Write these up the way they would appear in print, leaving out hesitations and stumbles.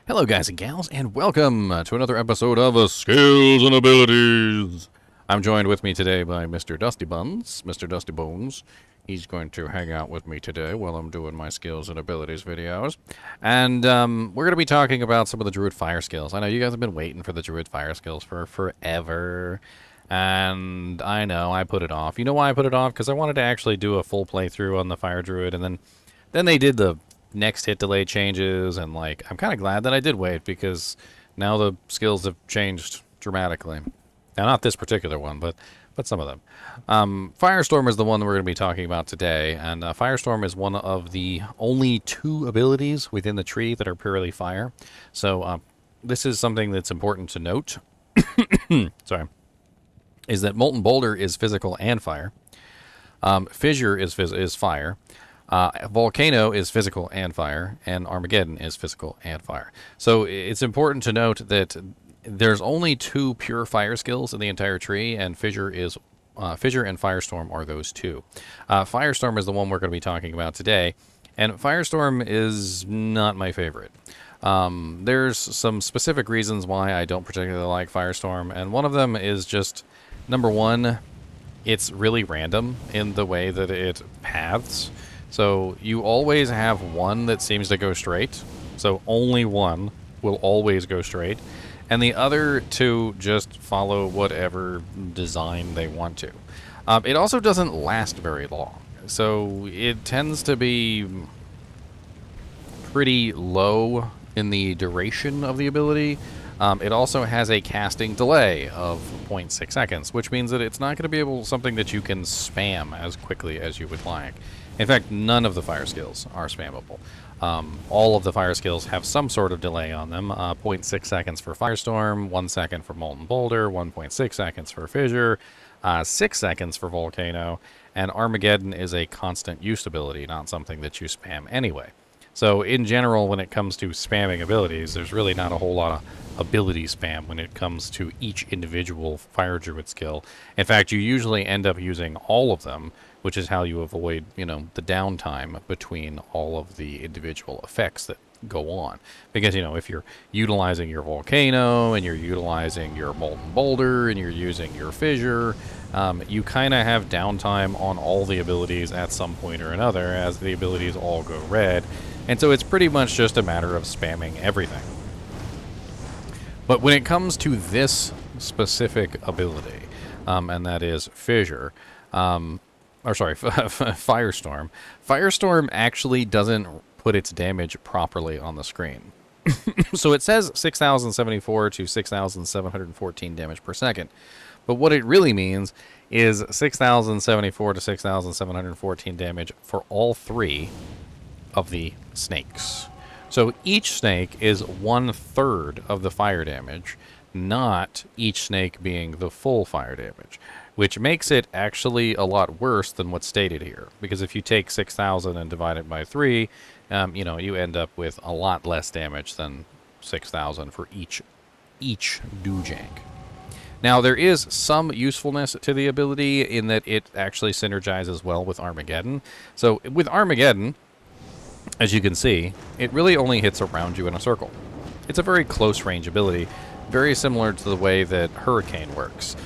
Hello, guys and gals, and welcome to another episode of Skills and Abilities. I'm joined with me today by Mr. Dusty Buns, Mr. Dusty Bones. He's going to hang out with me today while I'm doing my Skills and Abilities videos. And we're going to be talking about some of the Druid Fire skills. I know you guys have been waiting for the Druid Fire skills for forever. And I know, I put it off. You know why I put it off? Because I wanted to actually do a full playthrough on the Fire Druid, and then they did the next hit delay changes, and like I'm kind of glad that I did wait because now the skills have changed dramatically. Now, not this particular one, but some of them. Firestorm is the one that we're going to be talking about today, and Firestorm is one of the only two abilities within the tree that are purely fire. So this is something that's important to note. Sorry, is that Molten Boulder is physical and fire. Fissure is fire. Volcano is physical and fire, and Armageddon is physical and fire. So it's important to note that there's only two pure fire skills in the entire tree, and Fissure and Firestorm are those two. Firestorm is the one we're going to be talking about today, and Firestorm is not my favorite. There's some specific reasons why I don't particularly like Firestorm, and one of them is just, number one, it's really random in the way that it paths. So you always have one that seems to go straight. So only one will always go straight. And the other two just follow whatever design they want to. It also doesn't last very long. So it tends to be pretty low in the duration of the ability. It also has a casting delay of 0.6 seconds, which means that it's not going to be something that you can spam as quickly as you would like. In fact, none of the fire skills are spammable. All of the fire skills have some sort of delay on them. 0.6 seconds for Firestorm, 1 second for Molten Boulder, 1.6 seconds for Fissure, 6 seconds for Volcano, and Armageddon is a constant use ability, not something that you spam anyway. So in general, when it comes to spamming abilities, there's really not a whole lot of ability spam when it comes to each individual Fire Druid skill. In fact, you usually end up using all of them, which is how you avoid, the downtime between all of the individual effects that go on. Because, if you're utilizing your Volcano, and you're utilizing your Molten Boulder, and you're using your Fissure, you kind of have downtime on all the abilities at some point or another as the abilities all go red. And so it's pretty much just a matter of spamming everything. But when it comes to this specific ability, and that is Fissure, Firestorm. Firestorm actually doesn't put its damage properly on the screen. So it says 6,074 to 6,714 damage per second. But what it really means is 6,074 to 6,714 damage for all three of the snakes. So each snake is 1/3 of the fire damage, not each snake being the full fire damage, which makes it actually a lot worse than what's stated here. Because if you take 6,000 and divide it by 3, you end up with a lot less damage than 6,000 for each doojank. Now, there is some usefulness to the ability in that it actually synergizes well with Armageddon. So with Armageddon, as you can see, it really only hits around you in a circle. It's a very close range ability, very similar to the way that Hurricane works.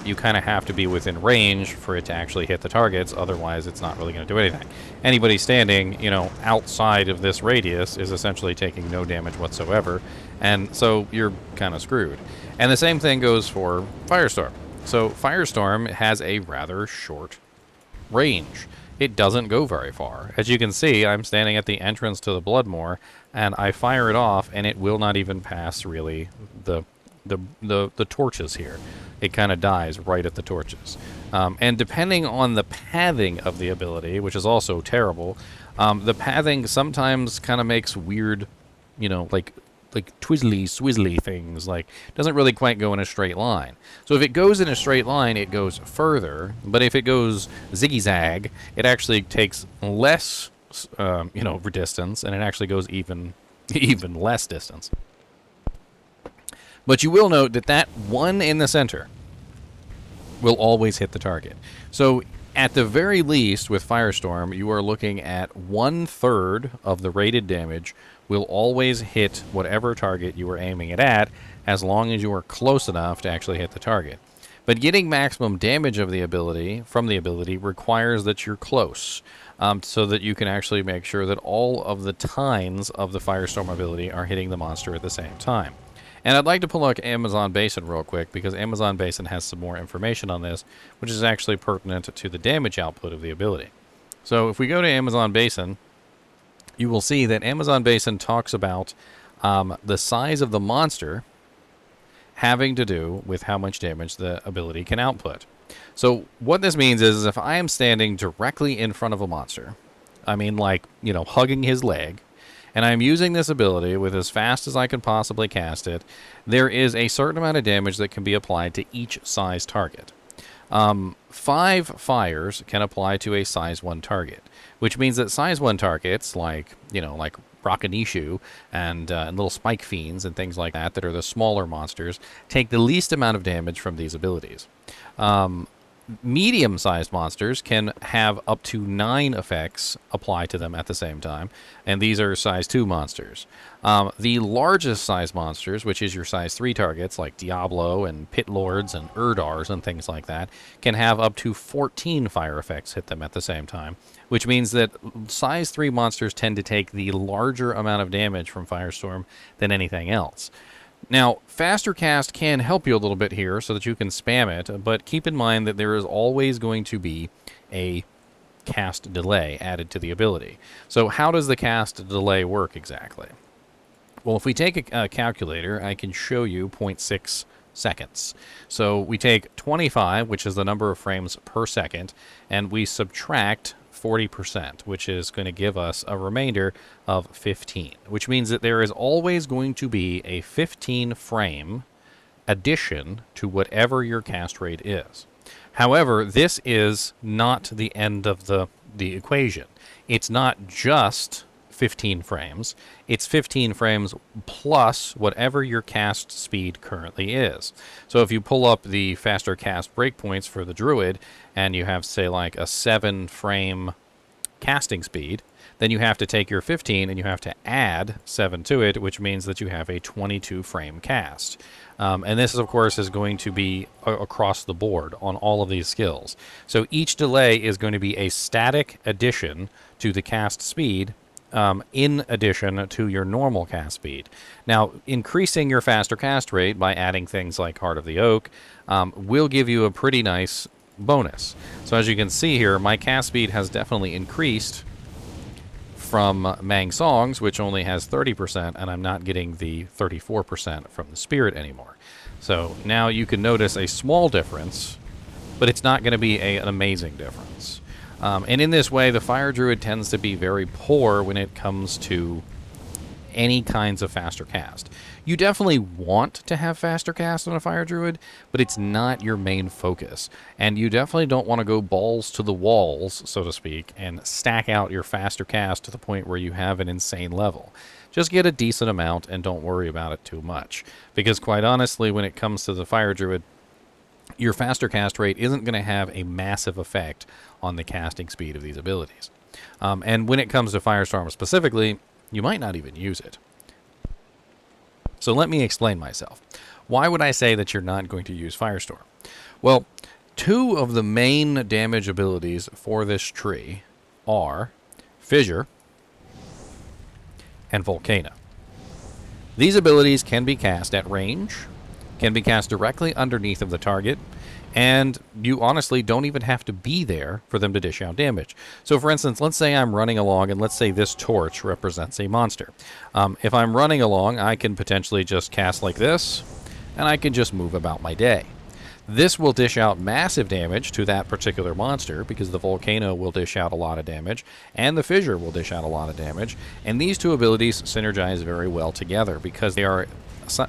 You kind of have to be within range for it to actually hit the targets, otherwise it's not really going to do anything. Anybody standing, outside of this radius is essentially taking no damage whatsoever, and so you're kind of screwed. And the same thing goes for Firestorm. So Firestorm has a rather short range. It doesn't go very far. As you can see, I'm standing at the entrance to the Bloodmoor, and I fire it off, and it will not even pass, really, the torches here. It kind of dies right at the torches. And depending on the pathing of the ability, which is also terrible, the pathing sometimes kind of makes weird, like twizzly, swizzly things, like doesn't really quite go in a straight line. So if it goes in a straight line, it goes further, but if it goes ziggy-zag, it actually takes less, distance, and it actually goes even less distance. But you will note that one in the center will always hit the target. So at the very least, with Firestorm, you are looking at 1/3 of the rated damage will always hit whatever target you are aiming it at, as long as you are close enough to actually hit the target. But getting maximum damage of the ability from the ability requires that you're close, so that you can actually make sure that all of the tines of the Firestorm ability are hitting the monster at the same time. And I'd like to pull up Amazon Basin real quick, because Amazon Basin has some more information on this, which is actually pertinent to the damage output of the ability. So if we go to Amazon Basin, you will see that Amazon Basin talks about the size of the monster having to do with how much damage the ability can output. So what this means is if I am standing directly in front of a monster, I mean like, you know, hugging his leg, and I'm using this ability with as fast as I can possibly cast it, there is a certain amount of damage that can be applied to each size target. 5 fires can apply to a size 1 target, which means that size 1 targets, like, you know, like Rakanishu and little spike fiends and things like that are the smaller monsters, take the least amount of damage from these abilities. Medium-sized monsters can have up to 9 effects apply to them at the same time, and these are size 2 monsters. The largest size monsters, which is your size 3 targets like Diablo and Pit Lords and Urdars and things like that, can have up to 14 fire effects hit them at the same time, which means that size 3 monsters tend to take the larger amount of damage from Firestorm than anything else. Now, faster cast can help you a little bit here so that you can spam it, but keep in mind that there is always going to be a cast delay added to the ability. So how does the cast delay work exactly? Well, if we take a calculator, I can show you 0.6 seconds. So we take 25, which is the number of frames per second, and we subtract 40%, which is going to give us a remainder of 15, which means that there is always going to be a 15 frame addition to whatever your cast rate is. However, this is not the end of the equation. It's not just 15 frames. It's 15 frames plus whatever your cast speed currently is. So if you pull up the faster cast breakpoints for the Druid and you have, say, like a 7 frame casting speed, then you have to take your 15 and you have to add 7 to it, which means that you have a 22 frame cast. And this, of course, is going to be across the board on all of these skills. So each delay is going to be a static addition to the cast speed, in addition to your normal cast speed. Now, increasing your faster cast rate by adding things like Heart of the Oak will give you a pretty nice bonus. So as you can see here, my cast speed has definitely increased from Mang Songs, which only has 30%, and I'm not getting the 34% from the Spirit anymore. So now you can notice a small difference, but it's not going to be an amazing difference. And in this way, the Fire Druid tends to be very poor when it comes to any kinds of faster cast. You definitely want to have faster cast on a Fire Druid, but it's not your main focus. And you definitely don't want to go balls to the walls, so to speak, and stack out your faster cast to the point where you have an insane level. Just get a decent amount and don't worry about it too much. Because quite honestly, when it comes to the Fire Druid, your faster cast rate isn't going to have a massive effect on the casting speed of these abilities. And when it comes to Firestorm specifically, you might not even use it. So let me explain myself. Why would I say that you're not going to use Firestorm? Well, 2 of the main damage abilities for this tree are Fissure and Volcano. These abilities can be cast at range, can be cast directly underneath of the target, and you honestly don't even have to be there for them to dish out damage. So for instance, let's say I'm running along, and let's say this torch represents a monster. If I'm running along, I can potentially just cast like this, and I can just move about my day. This will dish out massive damage to that particular monster, because the Volcano will dish out a lot of damage, and the Fissure will dish out a lot of damage, and these 2 abilities synergize very well together, because they are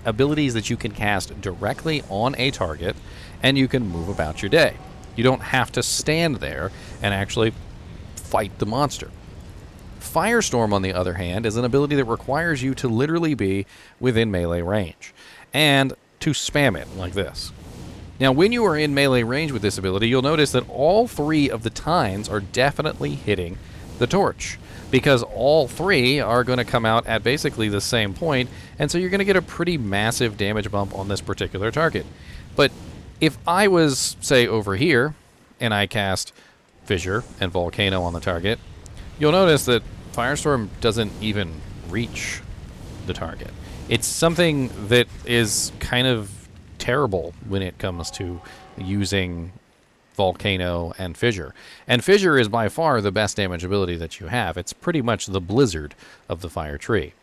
abilities that you can cast directly on a target, and you can move about your day. You don't have to stand there and actually fight the monster. Firestorm, on the other hand, is an ability that requires you to literally be within melee range, and to spam it like this. Now, when you are in melee range with this ability, you'll notice that all 3 of the tines are definitely hitting the torch, because all three are going to come out at basically the same point, and so you're going to get a pretty massive damage bump on this particular target. But if I was, say, over here, and I cast Fissure and Volcano on the target, you'll notice that Firestorm doesn't even reach the target. It's something that is kind of terrible when it comes to using Volcano and Fissure. And Fissure is by far the best damage ability that you have. It's pretty much the Blizzard of the Fire Tree.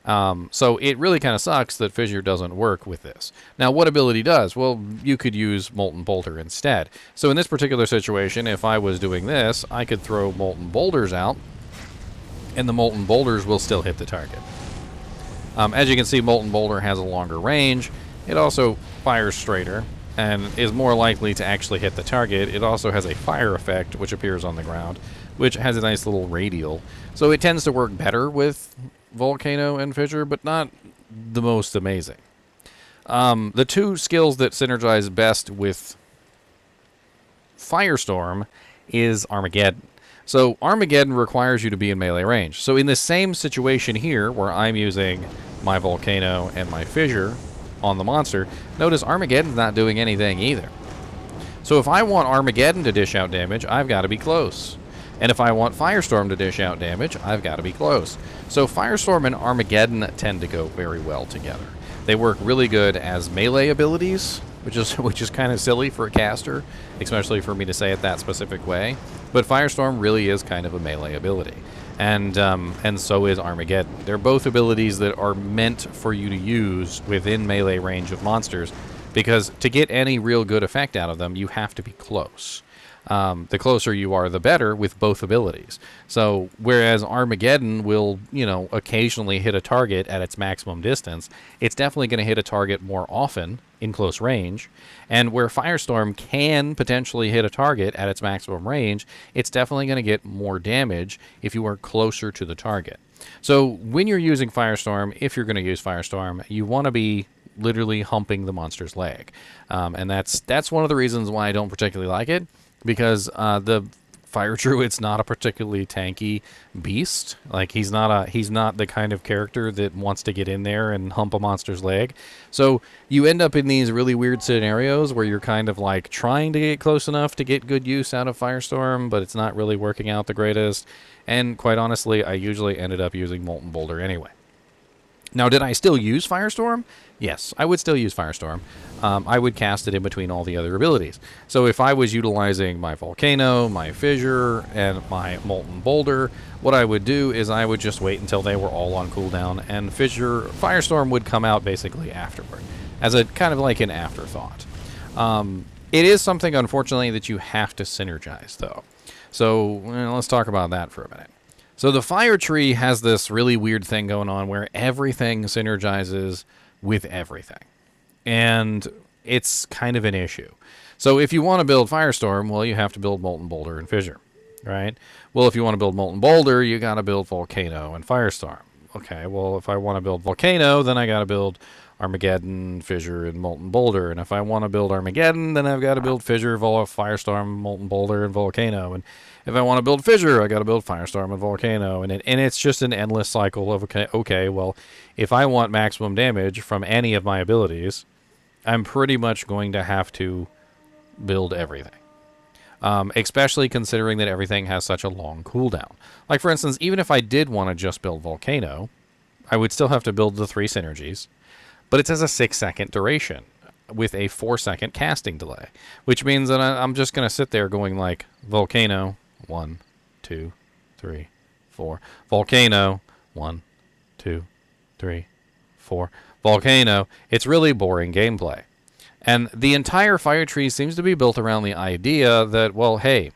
So it really kind of sucks that Fissure doesn't work with this. Now, what ability does? Well, you could use Molten Boulder instead. So in this particular situation, if I was doing this, I could throw Molten Boulders out, and the Molten Boulders will still hit the target. As you can see, Molten Boulder has a longer range. It also fires straighter and is more likely to actually hit the target. It also has a fire effect, which appears on the ground, which has a nice little radial. So it tends to work better with Volcano and Fissure, but not the most amazing. The two skills that synergize best with Firestorm is Armageddon. So Armageddon requires you to be in melee range. So in the same situation here, where I'm using my Volcano and my Fissure on the monster, notice Armageddon's not doing anything either. So if I want Armageddon to dish out damage, I've got to be close. And if I want Firestorm to dish out damage, I've got to be close. So Firestorm and Armageddon tend to go very well together. They work really good as melee abilities, which is kind of silly for a caster, especially for me to say it that specific way. But Firestorm really is kind of a melee ability. And so is Armageddon. They're both abilities that are meant for you to use within melee range of monsters, because to get any real good effect out of them, you have to be close. The closer you are, the better with both abilities. So whereas Armageddon will, occasionally hit a target at its maximum distance, it's definitely going to hit a target more often in close range. And where Firestorm can potentially hit a target at its maximum range, it's definitely going to get more damage if you are closer to the target. So when you're using Firestorm, if you're going to use Firestorm, you want to be literally humping the monster's leg. And that's one of the reasons why I don't particularly like it, because the Fire Druid's not a particularly tanky beast. Like, he's not the kind of character that wants to get in there and hump a monster's leg. So you end up in these really weird scenarios where you're kind of like trying to get close enough to get good use out of Firestorm, but it's not really working out the greatest. And quite honestly, I usually ended up using Molten Boulder anyway. Now, did I still use Firestorm? Yes, I would still use Firestorm. I would cast it in between all the other abilities. So if I was utilizing my Volcano, my Fissure, and my Molten Boulder, what I would do is I would just wait until they were all on cooldown, and Firestorm would come out basically afterward, as a kind of like an afterthought. It is something, unfortunately, that you have to synergize, though. So let's talk about that for a minute. So the Fire Tree has this really weird thing going on where everything synergizes with everything. And it's kind of an issue. So if you want to build Firestorm, well, you have to build Molten Boulder and Fissure, right? Well, if you want to build Molten Boulder, you got to build Volcano and Firestorm. Okay, well, if I want to build Volcano, then I got to build Armageddon, Fissure, and Molten Boulder. And if I want to build Armageddon, then I've got to build Fissure, Firestorm, Molten Boulder, and Volcano. And if I want to build Fissure, I got to build Firestorm and Volcano. And it's just an endless cycle of, okay, well, if I want maximum damage from any of my abilities, I'm pretty much going to have to build everything. Especially considering that everything has such a long cooldown. Like, for instance, even if I did want to just build Volcano, I would still have to build the 3 synergies, but it has a 6-second duration with a 4-second casting delay, which means that I'm just going to sit there going like, Volcano, 1, 2, 3, 4. Volcano, 1, 2, 3, 4. Volcano. It's really boring gameplay. And the entire Fire Tree seems to be built around the idea that, well, hey,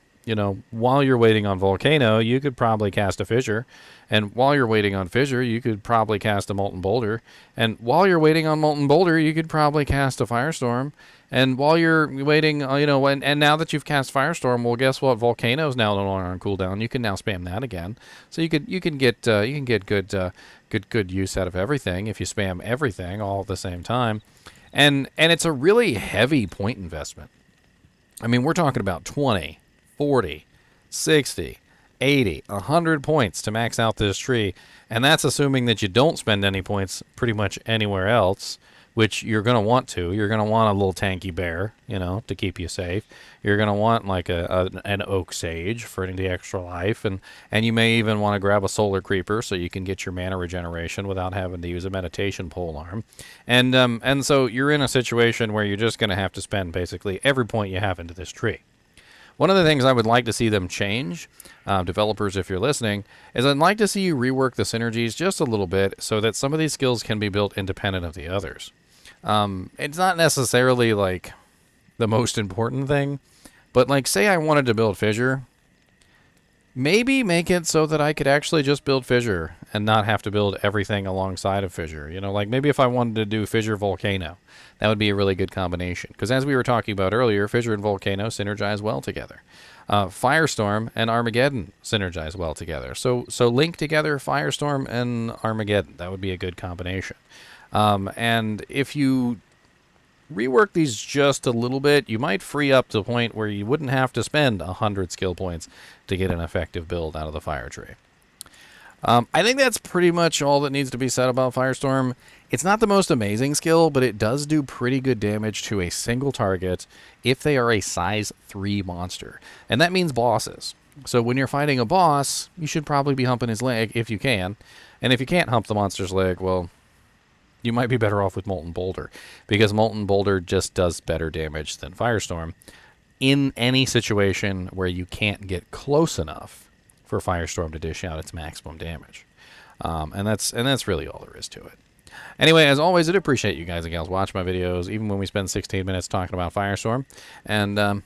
while you're waiting on Volcano, you could probably cast a Fissure. And while you're waiting on Fissure, you could probably cast a Molten Boulder. And while you're waiting on Molten Boulder, you could probably cast a Firestorm. And while you're waiting, and now that you've cast Firestorm, well, guess what? Volcano's now no longer on cooldown. You can now spam that again. So you can get good use out of everything if you spam everything all at the same time. And it's a really heavy point investment. I mean, we're talking about 20, 40, 60, 80, 100 points to max out this tree. And that's assuming that you don't spend any points pretty much anywhere else, which you're going to want to. You're going to want a little tanky bear, you know, to keep you safe. You're going to want like an oak sage for the extra life. And you may even want to grab a solar creeper so you can get your mana regeneration without having to use a meditation pole arm. And so you're in a situation where you're just going to have to spend basically every point you have into this tree. One of the things I would like to see them change, developers, if you're listening, is I'd like to see you rework the synergies just a little bit so that some of these skills can be built independent of the others. It's not necessarily like the most important thing, but like say I wanted to build Fissure, maybe make it so that I could actually just build Fissure and not have to build everything alongside of Fissure. You know, like maybe if I wanted to do Fissure Volcano, that would be a really good combination. Because as we were talking about earlier, Fissure and Volcano synergize well together. Firestorm and Armageddon synergize well together. So link together Firestorm and Armageddon. That would be a good combination. And if you rework these just a little bit, you might free up to the point where you wouldn't have to spend 100 skill points to get an effective build out of the fire tree. I think that's pretty much all that needs to be said about Firestorm. It's not the most amazing skill, but it does do pretty good damage to a single target if they are a size 3 monster. And that means bosses. So when you're fighting a boss, you should probably be humping his leg if you can. And if you can't hump the monster's leg, well, you might be better off with Molten Boulder, because Molten Boulder just does better damage than Firestorm in any situation where you can't get close enough for Firestorm to dish out its maximum damage. And that's really all there is to it. Anyway, as always, I do appreciate you guys and gals watch my videos, even when we spend 16 minutes talking about Firestorm. And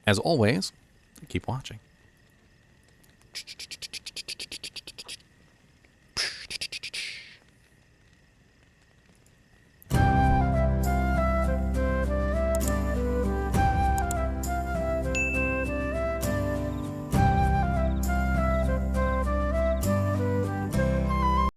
as always, keep watching.